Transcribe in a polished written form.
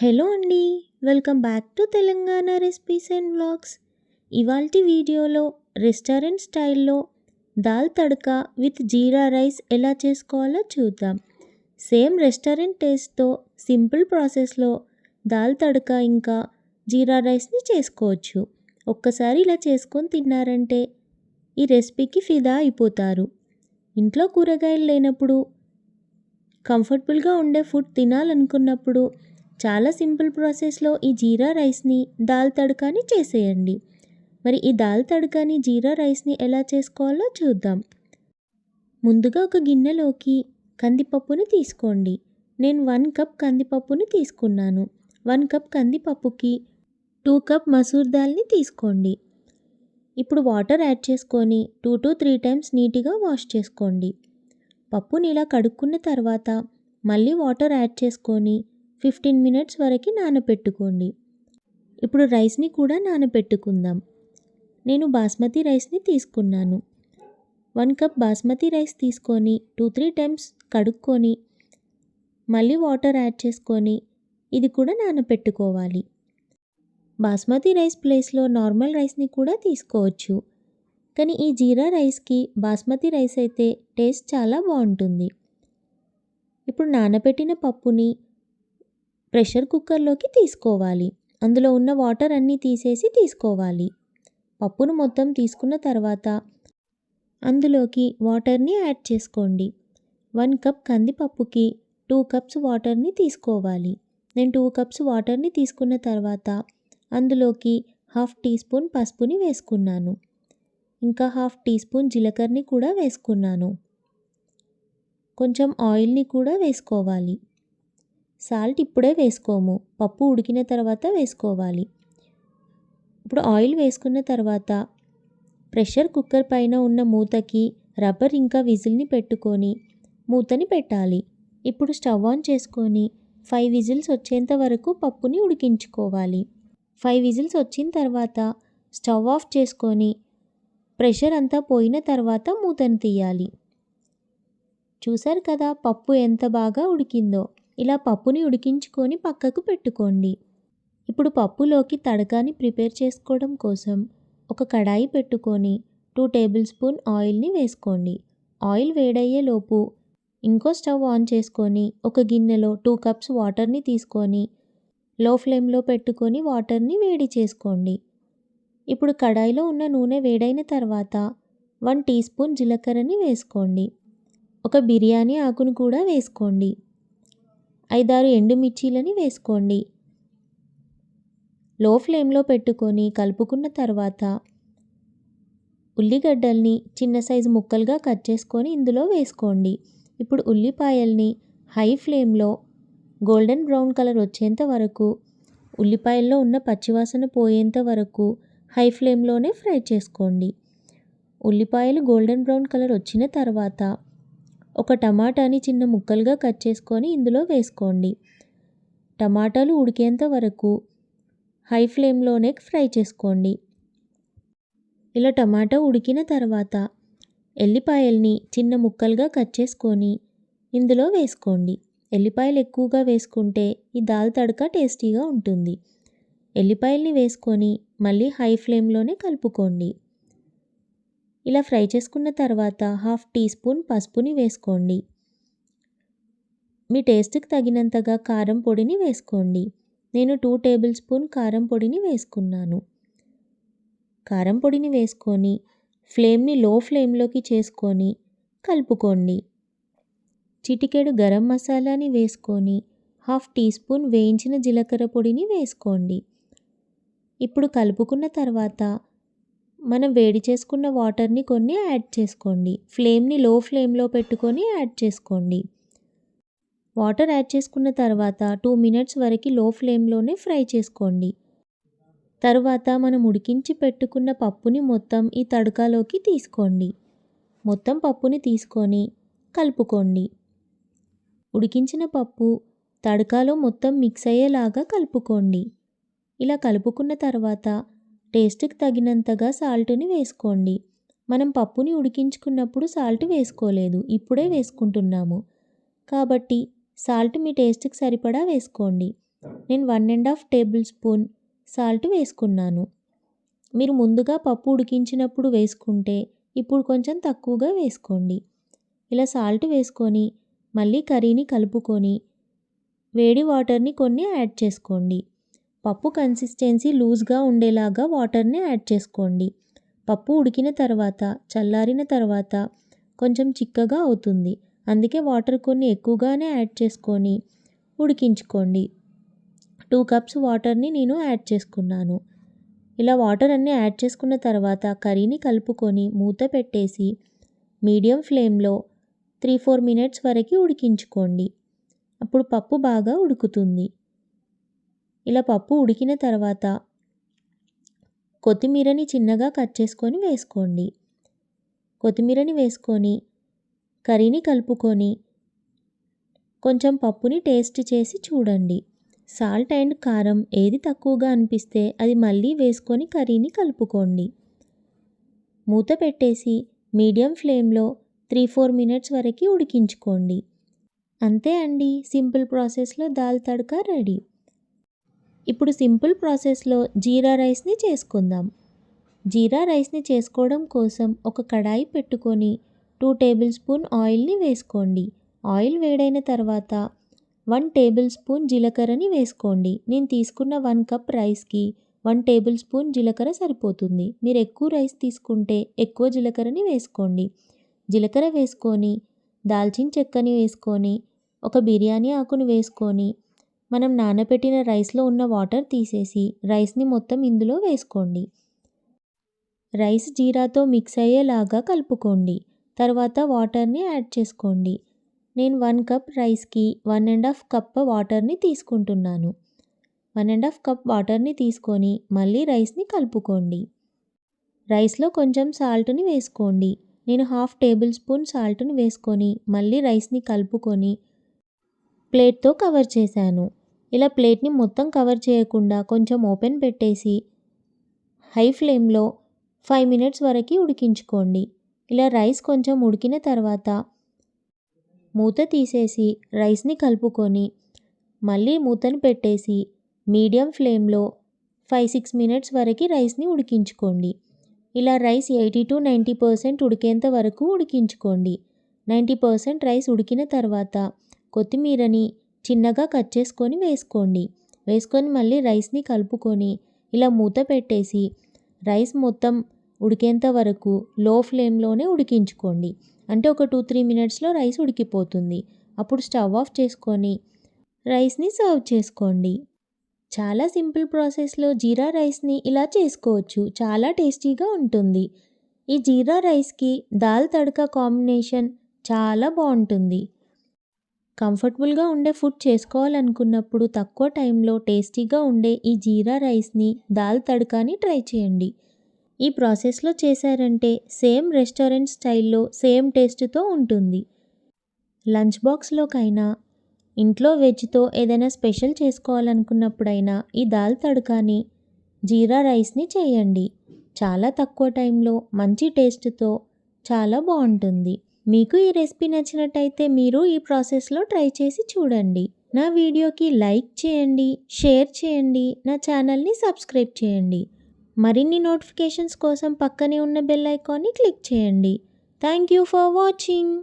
Hello అండి. Welcome back to Telangana recipes and vlogs. ఇవాల్టి వీడియోలో రెస్టారెంట్ స్టైల్లో dal tadka with jeera rice ఎలా చేసుకోవాలో చూద్దాం. సేమ్ రెస్టారెంట్ టేస్ట్తో సింపుల్ ప్రాసెస్లో దాల్ తడకా ఇంకా జీరా రైస్ని చేసుకోవచ్చు. ఒక్కసారి ఇలా చేసుకొని తిన్నారంటే ఈ రెసిపీకి ఫిదా అయిపోతారు. ఇంట్లో కూరగాయలు లేనప్పుడు, కంఫర్టబుల్గా ఉండే ఫుడ్ తినాలనుకున్నప్పుడు చాలా సింపుల్ ప్రాసెస్లో ఈ జీరా రైస్ని దాల్ తడకాని చేసేయండి. మరి ఈ దాల్ తడకాని జీరా రైస్ని ఎలా చేసుకోవాలో చూద్దాం. ముందుగా ఒక గిన్నెలోకి కందిపప్పుని తీసుకోండి. నేను 1 కప్ కందిపప్పుని తీసుకున్నాను. 1 కప్ కందిపప్పుకి 2 కప్ మసూర్ దాల్ని తీసుకోండి. ఇప్పుడు వాటర్ యాడ్ చేసుకొని 2 to 3 టైమ్స్ నీట్గా వాష్ చేసుకోండి. పప్పుని ఇలా కడుక్కున్న తర్వాత మళ్ళీ వాటర్ యాడ్ చేసుకొని 15 మినిట్స్ వరకు నానబెట్టుకోండి. ఇప్పుడు రైస్ని కూడా నానబెట్టుకుందాం. నేను బాస్మతి రైస్ని తీసుకున్నాను. 1 కప్ బాస్మతి రైస్ తీసుకొని 2-3 టైమ్స్ కడుక్కొని మళ్ళీ వాటర్ యాడ్ చేసుకొని ఇది కూడా నానబెట్టుకోవాలి. బాస్మతి రైస్ ప్లేస్లో నార్మల్ రైస్ని కూడా తీసుకోవచ్చు. కానీ ఈ జీరా రైస్కి బాస్మతి రైస్ అయితే టేస్ట్ చాలా బాగుంటుంది. ఇప్పుడు నానబెట్టిన పప్పుని ప్రెషర్ కుక్కర్లోకి తీసుకోవాలి. అందులో ఉన్న వాటర్ అన్నీ తీసేసి తీసుకోవాలి. పప్పును మొత్తం తీసుకున్న తర్వాత అందులోకి వాటర్ని యాడ్ చేసుకోండి. 1 కప్ కందిపప్పుకి 2 కప్స్ వాటర్ని తీసుకోవాలి. నేను 2 కప్స్ వాటర్ని తీసుకున్న తర్వాత అందులోకి 1/2 టీ స్పూన్ పసుపుని వేసుకున్నాను. ఇంకా 1/2 టీ స్పూన్ జీలకర్రని కూడా వేసుకున్నాను. కొంచెం ఆయిల్ని కూడా వేసుకోవాలి. సాల్ట్ ఇప్పుడే వేసుకోము, పప్పు ఉడికిన తర్వాత వేసుకోవాలి. ఇప్పుడు ఆయిల్ వేసుకున్న తర్వాత ప్రెషర్ కుక్కర్ పైన ఉన్న మూతకి రబ్బర్ ఇంకా విజిల్ని పెట్టుకొని మూతని పెట్టాలి. ఇప్పుడు స్టవ్ ఆన్ చేసుకొని 5 విజిల్స్ వచ్చేంత వరకు పప్పుని ఉడికించుకోవాలి. 5 విజిల్స్ వచ్చిన తర్వాత స్టవ్ ఆఫ్ చేసుకొని ప్రెషర్ అంతా పోయిన తర్వాత మూతని తీయాలి. చూసారు కదా పప్పు ఎంత బాగా ఉడికిందో. ఇలా పప్పుని ఉడికించుకొని పక్కకు పెట్టుకోండి. ఇప్పుడు పప్పులోకి తడకాని ప్రిపేర్ చేసుకోవడం కోసం ఒక కడాయి పెట్టుకొని 2 టేబుల్ స్పూన్ ఆయిల్ని వేసుకోండి. ఆయిల్ వేడయ్యేలోపు ఇంకో స్టవ్ ఆన్ చేసుకొని ఒక గిన్నెలో 2 కప్స్ వాటర్ని తీసుకొని లో ఫ్లేమ్లో పెట్టుకొని వాటర్ని వేడి చేసుకోండి. ఇప్పుడు కడాయిలో ఉన్న నూనె వేడైన తర్వాత 1 టీ స్పూన్ జీలకర్రని వేసుకోండి. ఒక బిర్యానీ ఆకును కూడా వేసుకోండి. 5-6 ఎండుమిర్చీలని వేసుకోండి. లో ఫ్లేమ్లో పెట్టుకొని కలుపుకున్న తర్వాత ఉల్లిగడ్డల్ని చిన్న సైజు ముక్కలుగా కట్ చేసుకొని ఇందులో వేసుకోండి. ఇప్పుడు ఉల్లిపాయల్ని హై ఫ్లేమ్లో గోల్డెన్ బ్రౌన్ కలర్ వచ్చేంత వరకు, ఉల్లిపాయల్లో ఉన్న పచ్చివాసన పోయేంత వరకు హై ఫ్లేమ్లోనే ఫ్రై చేసుకోండి. ఉల్లిపాయలు గోల్డెన్ బ్రౌన్ కలర్ వచ్చిన తర్వాత ఒక టమాటాని చిన్న ముక్కలుగా కట్ చేసుకొని ఇందులో వేసుకోండి. టమాటాలు ఉడికేంత వరకు హై ఫ్లేమ్లోనే ఫ్రై చేసుకోండి. ఇలా టమాటా ఉడికిన తర్వాత ఎల్లిపాయల్ని చిన్న ముక్కలుగా కట్ చేసుకొని ఇందులో వేసుకోండి. ఎల్లిపాయలు ఎక్కువగా వేసుకుంటే ఈ దాల్ తడకా టేస్టీగా ఉంటుంది. ఎల్లిపాయల్ని వేసుకొని మళ్ళీ హై ఫ్లేమ్లోనే కలుపుకోండి. ఇలా ఫ్రై చేసుకున్న తర్వాత 1/2 టీ స్పూన్ పసుపుని వేసుకోండి. మీ టేస్ట్కి తగినంతగా కారం పొడిని వేసుకోండి. నేను 2 టేబుల్ స్పూన్ కారం పొడిని వేసుకున్నాను. కారం పొడిని వేసుకొని ఫ్లేమ్ని లో ఫ్లేమ్లోకి చేసుకొని కలుపుకోండి. చిటికెడు గరం మసాలాని వేసుకొని 1/2 టీ స్పూన్ వేయించిన జీలకర్ర పొడిని వేసుకోండి. ఇప్పుడు కలుపుకున్న తర్వాత మనం వేడి చేసుకున్న వాటర్ని కొన్ని యాడ్ చేసుకోండి. ఫ్లేమ్ని లో ఫ్లేమ్లో పెట్టుకొని యాడ్ చేసుకోండి. వాటర్ యాడ్ చేసుకున్న తర్వాత 2 మినిట్స్ వరకు లో ఫ్లేమ్లోనే ఫ్రై చేసుకోండి. తర్వాత మనం ఉడికించి పెట్టుకున్న పప్పుని మొత్తం ఈ తడకాలోకి తీసుకోండి. మొత్తం పప్పుని తీసుకొని కలుపుకోండి. ఉడికించిన పప్పు తడకాలో మొత్తం మిక్స్ అయ్యేలాగా కలుపుకోండి. ఇలా కలుపుకున్న తర్వాత టేస్ట్కి తగినంతగా సాల్ట్ని వేసుకోండి. మనం పప్పుని ఉడికించుకున్నప్పుడు సాల్ట్ వేసుకోలేదు, ఇప్పుడే వేసుకుంటున్నాము. కాబట్టి సాల్ట్ మీ టేస్ట్కి సరిపడా వేసుకోండి. నేను 1½ టేబుల్ స్పూన్ సాల్ట్ వేసుకున్నాను. మీరు ముందుగా పప్పు ఉడికించినప్పుడు వేసుకుంటే ఇప్పుడు కొంచెం తక్కువగా వేసుకోండి. ఇలా సాల్ట్ వేసుకొని మళ్ళీ కర్రీని కలుపుకొని వేడి వాటర్ని కొన్ని యాడ్ చేసుకోండి. పప్పు కన్సిస్టెన్సీ లూజ్గా ఉండేలాగా వాటర్ని యాడ్ చేసుకోండి. పప్పు ఉడికిన తర్వాత చల్లారిన తర్వాత కొంచెం చిక్కగా అవుతుంది. అందుకే వాటర్ కొన్ని ఎక్కువగానే యాడ్ చేసుకొని ఉడికించుకోండి. 2 కప్స్ వాటర్ని నేను యాడ్ చేసుకున్నాను. ఇలా వాటర్ అన్నీ యాడ్ చేసుకున్న తర్వాత కర్రీని కలుపుకొని మూత పెట్టేసి మీడియం ఫ్లేమ్లో 3-4 మినిట్స్ వరకు ఉడికించుకోండి. అప్పుడు పప్పు బాగా ఉడుకుతుంది. ఇలా పప్పు ఉడికిన తర్వాత కొత్తిమీరని చిన్నగా కట్ చేసుకొని వేసుకోండి. కొత్తిమీరని వేసుకొని కర్రీని కలుపుకొని కొంచెం పప్పుని టేస్ట్ చేసి చూడండి. సాల్ట్ అండ్ కారం ఏది తక్కువగా అనిపిస్తే అది మళ్ళీ వేసుకొని కర్రీని కలుపుకోండి. మూత పెట్టేసి మీడియం ఫ్లేమ్లో 3-4 మినిట్స్ వరకు ఉడికించుకోండి. అంతే అండి, సింపుల్ ప్రాసెస్లో దాల్ తడకా రెడీ. ఇప్పుడు సింపుల్ ప్రాసెస్లో జీరా రైస్ని చేసుకుందాం. జీరా రైస్ని చేసుకోవడం కోసం ఒక కడాయి పెట్టుకొని 2 టేబుల్ స్పూన్ ఆయిల్ని వేసుకోండి. ఆయిల్ వేడైన తర్వాత 1 టేబుల్ స్పూన్ జీలకర్రని వేసుకోండి. నేను తీసుకున్న 1 కప్ రైస్కి 1 టేబుల్ స్పూన్ జీలకర్ర సరిపోతుంది. మీరు ఎక్కువ రైస్ తీసుకుంటే ఎక్కువ జీలకర్రని వేసుకోండి. జీలకర్ర వేసుకొని దాల్చిన చెక్కని వేసుకొని ఒక బిర్యానీ ఆకుని వేసుకొని మనం నానబెట్టిన రైస్లో ఉన్న వాటర్ తీసేసి రైస్ని మొత్తం ఇందులో వేసుకోండి. రైస్ జీరాతో మిక్స్ అయ్యేలాగా కలుపుకోండి. తర్వాత వాటర్ని యాడ్ చేసుకోండి. నేను 1 కప్ రైస్కి 1½ కప్ వాటర్ని తీసుకుంటున్నాను. 1½ కప్ వాటర్ని తీసుకొని మళ్ళీ రైస్ని కలుపుకోండి. రైస్లో కొంచెం సాల్ట్ని వేసుకోండి. నేను 1/2 టేబుల్ స్పూన్ సాల్ట్ని వేసుకొని మళ్ళీ రైస్ని కలుపుకొని ప్లేట్తో కవర్ చేశాను. ఇలా ప్లేట్ని మొత్తం కవర్ చేయకుండా కొంచెం ఓపెన్ పెట్టేసి హై ఫ్లేమ్లో 5 మినిట్స్ వరకు ఉడికించుకోండి. ఇలా రైస్ కొంచెం ఉడికిన తర్వాత మూత తీసేసి రైస్ని కలుపుకొని మళ్ళీ మూతను పెట్టేసి మీడియం ఫ్లేమ్లో 5-6 మినిట్స్ వరకు రైస్ని ఉడికించుకోండి. ఇలా రైస్ 80-90% ఉడికేంత వరకు ఉడికించుకోండి. 90% రైస్ ఉడికిన తర్వాత కొత్తిమీరని చిన్నగా కట్ చేసుకొని వేసుకోండి. వేసుకొని మళ్ళీ రైస్ని కలుపుకొని ఇలా మూత పెట్టేసి రైస్ మొత్తం ఉడికేంత వరకు లో ఫ్లేమ్లోనే ఉడికించుకోండి. అంటే ఒక 2-3 మినిట్స్లో రైస్ ఉడికిపోతుంది. అప్పుడు స్టవ్ ఆఫ్ చేసుకొని రైస్ని సర్వ్ చేసుకోండి. చాలా సింపుల్ ప్రాసెస్లో జీరా రైస్ని ఇలా చేసుకోవచ్చు. చాలా టేస్టీగా ఉంటుంది. ఈ జీరా రైస్కి దాల్ తడకా కాంబినేషన్ చాలా బాగుంటుంది. కంఫర్టబుల్గా ఉండే ఫుడ్ చేసుకోవాలనుకున్నప్పుడు తక్కువ టైంలో టేస్టీగా ఉండే ఈ జీరా రైస్ని దాల్ తడకాని ట్రై చేయండి. ఈ ప్రాసెస్లో చేశారంటే సేమ్ రెస్టారెంట్ స్టైల్లో సేమ్ టేస్ట్తో ఉంటుంది. లంచ్ బాక్స్లోకైనా ఇంట్లో వెజ్తో ఏదైనా స్పెషల్ చేసుకోవాలనుకున్నప్పుడైనా ఈ దాల్ తడకాని జీరా రైస్ని చేయండి. చాలా తక్కువ టైంలో మంచి టేస్ట్తో చాలా బాగుంటుంది. మీకు ఈ రెసిపీ నచ్చినట్టయితే మీరు ఈ ప్రాసెస్లో ట్రై చేసి చూడండి. నా వీడియోకి లైక్ చేయండి, షేర్ చేయండి, నా ఛానల్ని సబ్స్క్రైబ్ చేయండి. మరిన్ని నోటిఫికేషన్స్ కోసం పక్కనే ఉన్న బెల్ ఐకాన్ని క్లిక్ చేయండి. Thank you for watching.